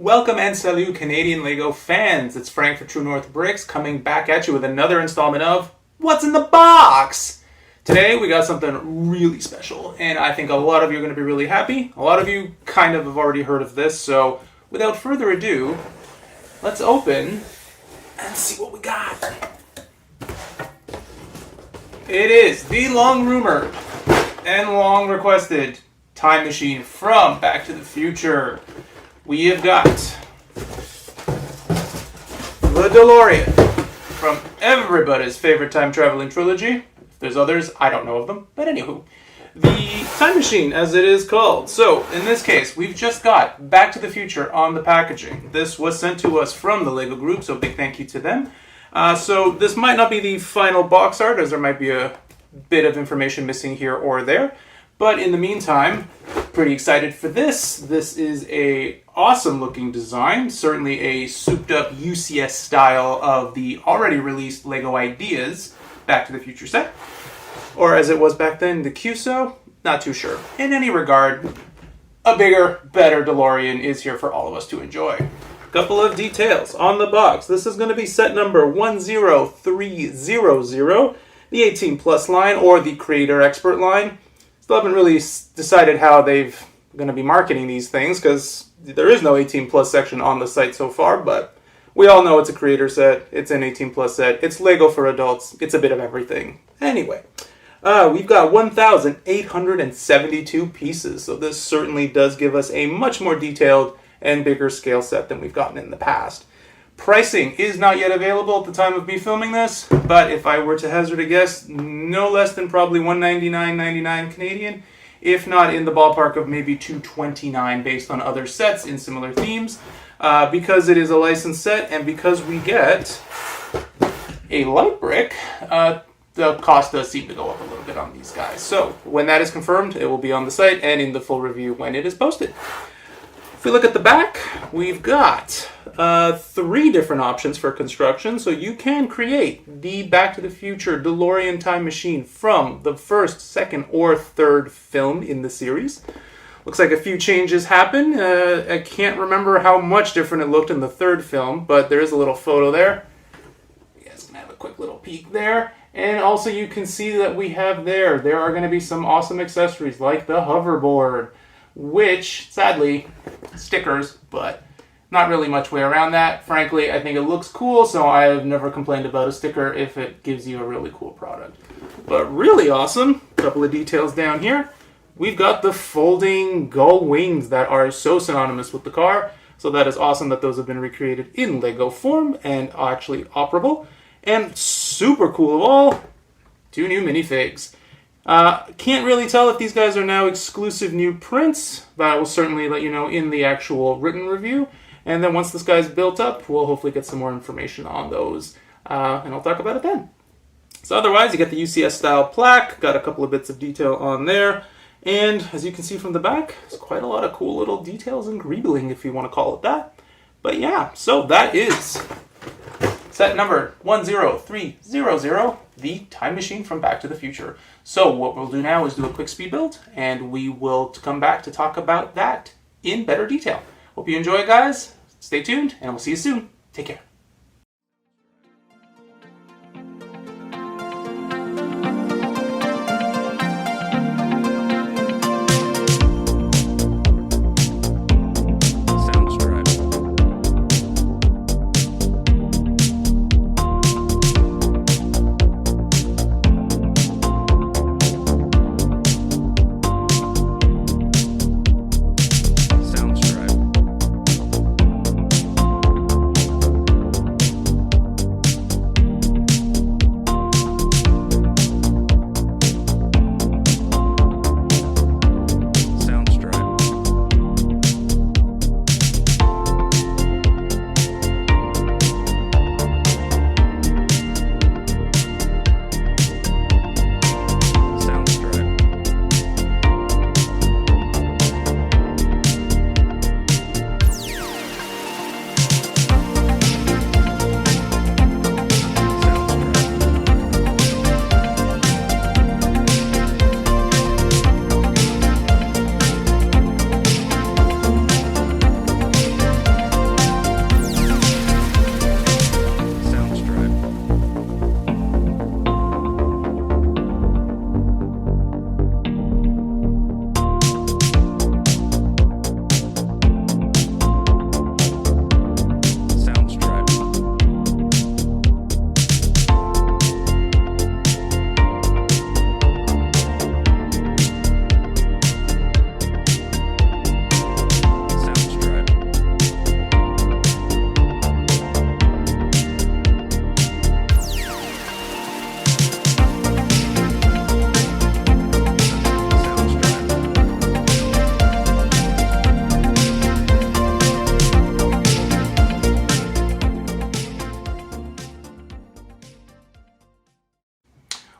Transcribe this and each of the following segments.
Welcome and salut Canadian LEGO fans. It's Frank for True North Bricks coming back at you with another installment of What's in the Box? Today we got something really special and I think a lot of you are going to be really happy. A lot of you kind of have already heard of this, so without further ado, let's open and see what we got. It is the long rumored and long requested time machine from Back to the Future. We have got the DeLorean from everybody's favorite time traveling trilogy. If there's others, I don't know of them, but anywho. The time machine, as it is called. So, in this case, we've just got Back to the Future on the packaging. This was sent to us from the LEGO group, so big thank you to them. So, this might not be the final box art, as there might be a bit of information missing here or there. But in the meantime, pretty excited for this. This is a awesome looking design, certainly a souped up UCS style of the already released LEGO Ideas Back to the Future set. Or as it was back then, the QSO, not too sure. In any regard, a bigger, better DeLorean is here for all of us to enjoy. A couple of details on the box. This is going to be set number 10300, the 18 plus line or the Creator Expert line. Still haven't really decided how they've going to be marketing these things because there is no 18 plus section on the site so far, but we all know it's a creator set, it's an 18 plus set, it's LEGO for adults, it's a bit of everything. Anyway, we've got 1,872 pieces, so this certainly does give us a much more detailed and bigger scale set than we've gotten in the past. Pricing is not yet available at the time of me filming this, but if I were to hazard a guess, no less than probably $199.99 Canadian, if not in the ballpark of maybe $229 based on other sets in similar themes, because it is a licensed set and because we get a light brick, the cost does seem to go up a little bit on these guys. So when that is confirmed, it will be on the site and in the full review when it is posted. If we look at the back, we've got 3 different options for construction, so you can create the Back to the Future DeLorean time machine from the first, second, or third film in the series. Looks like a few changes happen. I can't remember how much different it looked in the third film, but there is a little photo there. You guys can have a quick little peek there. And also you can see that we have there are going to be some awesome accessories like the hoverboard, which, sadly, stickers, but not really much way around that. Frankly, I think it looks cool, so I have never complained about a sticker if it gives you a really cool product. But really awesome, a couple of details down here. We've got the folding gull wings that are so synonymous with the car, so that is awesome that those have been recreated in LEGO form and are actually operable. And super cool of all, 2 new minifigs. Can't really tell if these guys are now exclusive new prints, but I will certainly let you know in the actual written review. And then once this guy's built up, we'll hopefully get some more information on those, and I'll talk about it then. So otherwise, you get the UCS style plaque, got a couple of bits of detail on there, and as you can see from the back, there's quite a lot of cool little details and greebling, if you want to call it that. But yeah, so that is set number 10300, the time machine from Back to the Future. So what we'll do now is do a quick speed build, and we will come back to talk about that in better detail. Hope you enjoy it, guys. Stay tuned, and we'll see you soon. Take care.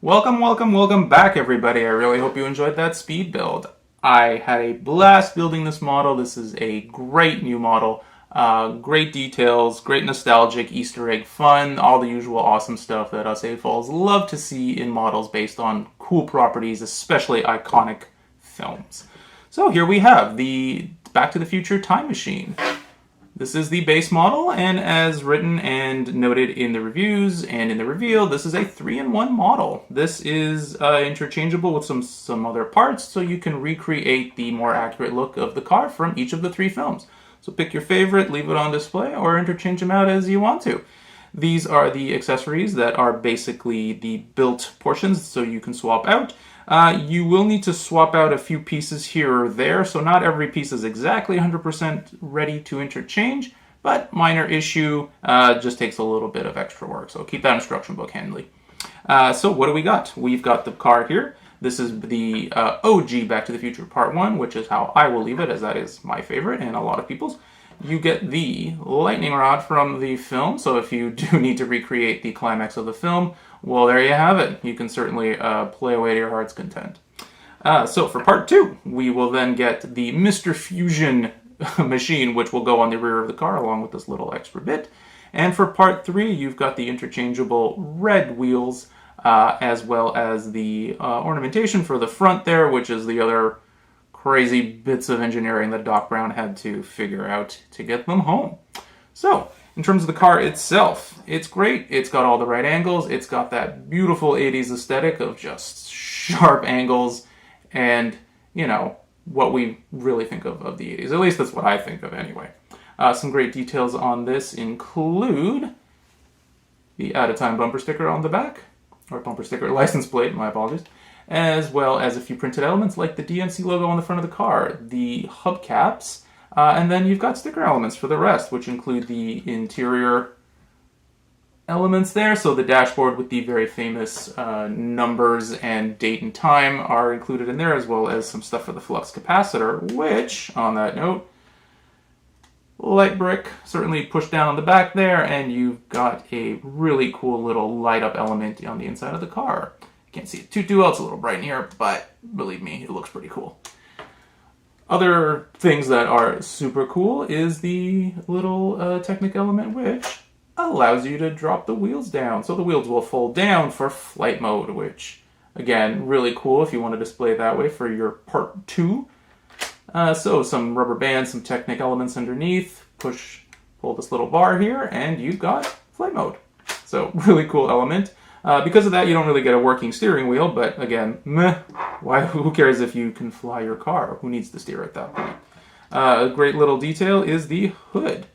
Welcome back, everybody. I really hope you enjoyed that speed build. I had a blast building this model. This is a great new model. Great details, great nostalgic Easter egg fun, all the usual awesome stuff that us AFOLs love to see in models based on cool properties, especially iconic films. So here we have the Back to the Future time machine. This is the base model, and as written and noted in the reviews and in the reveal, this is a 3-in-1 model. This is interchangeable with some other parts, so you can recreate the more accurate look of the car from each of the 3 films. So pick your favorite, leave it on display, or interchange them out as you want to. These are the accessories that are basically the built portions, so you can swap out. You will need to swap out a few pieces here or there, so not every piece is exactly 100% ready to interchange, but minor issue, just takes a little bit of extra work, so keep that instruction book handy. So what do we got? We've got the car here. This is the OG Back to the Future Part 1, which is how I will leave it, as that is my favorite and a lot of people's. You get the lightning rod from the film, so if you do need to recreate the climax of the film, well, there you have it. You can certainly play away to your heart's content. So for part 2, we will then get the Mr. Fusion machine, which will go on the rear of the car along with this little extra bit. And for part 3, you've got the interchangeable red wheels, as well as the ornamentation for the front there, which is the other crazy bits of engineering that Doc Brown had to figure out to get them home. So, in terms of the car itself, it's great. It's got all the right angles. It's got that beautiful 80s aesthetic of just sharp angles and, you know, what we really think of the 80s. At least that's what I think of anyway. Some great details on this include the out-of-time bumper sticker on the back, or bumper sticker license plate, my apologies, as well as a few printed elements like the DMC logo on the front of the car, the hubcaps, and then you've got sticker elements for the rest, which include the interior elements there. So the dashboard with the very famous numbers and date and time are included in there, as well as some stuff for the flux capacitor, which, on that note, light brick certainly pushed down on the back there, and you've got a really cool little light up element on the inside of the car. Can't see it too well, it's a little bright in here, but believe me, it looks pretty cool. Other things that are super cool is the little Technic element, which allows you to drop the wheels down. So the wheels will fold down for flight mode, which, again, really cool if you want to display it that way for your part 2. So some rubber bands, some Technic elements underneath, pull this little bar here, and you've got flight mode. So really cool element. Because of that, you don't really get a working steering wheel, but again, meh, who cares if you can fly your car? Who needs to steer at that point? A great little detail is the hood.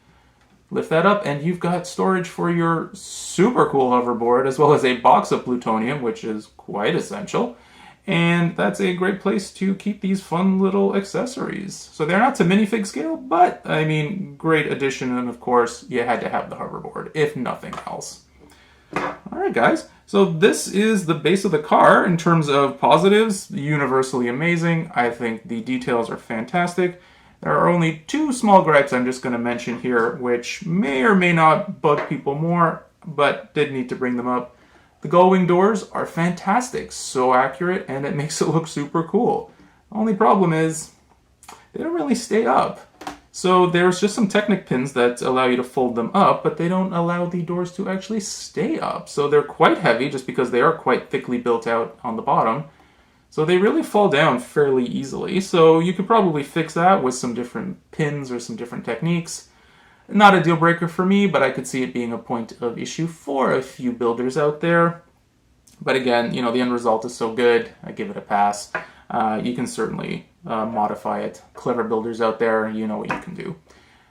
Lift that up, and you've got storage for your super cool hoverboard, as well as a box of plutonium, which is quite essential. And that's a great place to keep these fun little accessories. So they're not to minifig scale, but, I mean, great addition, and of course, you had to have the hoverboard, if nothing else. Alright guys, so this is the base of the car in terms of positives, universally amazing. I think the details are fantastic. There are only 2 small gripes I'm just going to mention here, which may or may not bug people more, but did need to bring them up. The gull-wing doors are fantastic, so accurate, and it makes it look super cool. The only problem is, they don't really stay up. So there's just some Technic pins that allow you to fold them up, but they don't allow the doors to actually stay up. So they're quite heavy just because they are quite thickly built out on the bottom. So they really fall down fairly easily. So you could probably fix that with some different pins or some different techniques. Not a deal breaker for me, but I could see it being a point of issue for a few builders out there. But again, you know, the end result is so good, I give it a pass. You can certainly modify it. Clever builders out there, you know what you can do.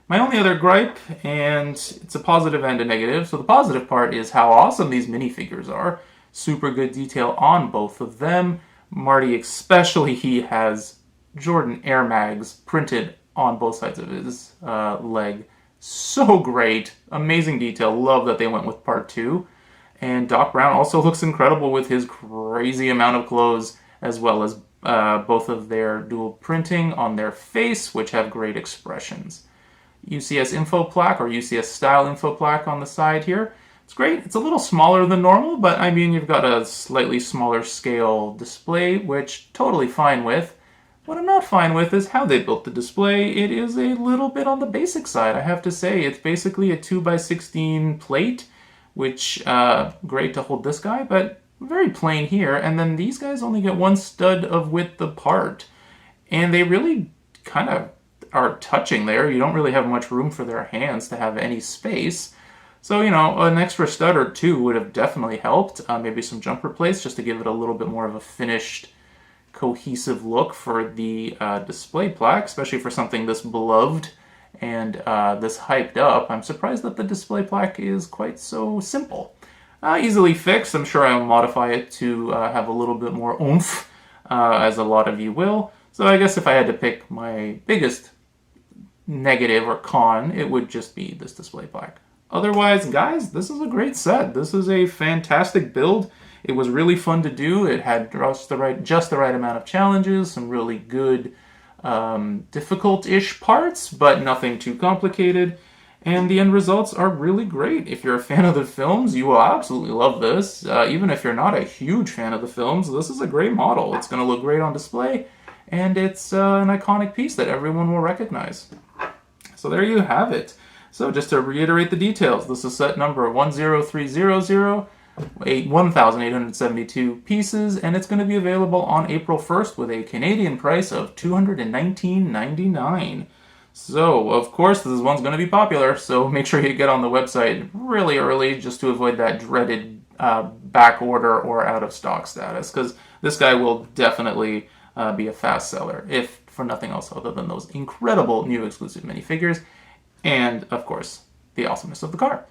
My only other gripe, and it's a positive and a negative, so the positive part is how awesome these minifigures are. Super good detail on both of them. Marty especially, he has Jordan Air Mags printed on both sides of his leg. So great. Amazing detail. Love that they went with part 2. And Doc Brown also looks incredible with his crazy amount of clothes, as well as both of their dual printing on their face, which have great expressions. UCS info plaque or UCS style info plaque on the side here. It's great. It's a little smaller than normal, but I mean, you've got a slightly smaller scale display, which totally fine with. What I'm not fine with is how they built the display. It is a little bit on the basic side, I have to say. It's basically a 2x16 plate, which, great to hold this guy, but very plain here. And then these guys only get one stud of width apart. And they really kind of are touching there. You don't really have much room for their hands to have any space. So, you know, an extra stud or two would have definitely helped. Maybe some jumper plates just to give it a little bit more of a finished, cohesive look for the display plaque, especially for something this beloved and this hyped up. I'm surprised that the display plaque is quite so simple. Easily fixed. I'm sure I'll modify it to have a little bit more oomph, as a lot of you will. So I guess if I had to pick my biggest negative or con, it would just be this display plaque. Otherwise, guys, this is a great set. This is a fantastic build. It was really fun to do. It had just the right amount of challenges, some really good, difficult-ish parts, but nothing too complicated. And the end results are really great. If you're a fan of the films, you will absolutely love this. Even if you're not a huge fan of the films, this is a great model. It's going to look great on display, and it's an iconic piece that everyone will recognize. So there you have it. So just to reiterate the details, this is set number 10300, 1,872 pieces, and it's going to be available on April 1st with a Canadian price of $219.99. So, of course, this one's going to be popular, so make sure you get on the website really early just to avoid that dreaded back order or out of stock status, because this guy will definitely be a fast seller, if for nothing else other than those incredible new exclusive minifigures, and, of course, the awesomeness of the car.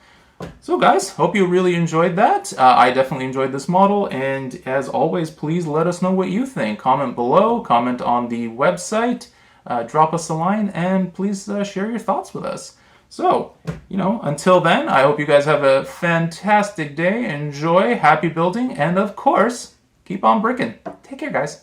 So, guys, hope you really enjoyed that. I definitely enjoyed this model, and as always, please let us know what you think. Comment below, comment on the website, drop us a line, and please share your thoughts with us. So, you know, until then, I hope you guys have a fantastic day. Enjoy, happy building, and, of course, keep on bricking. Take care, guys.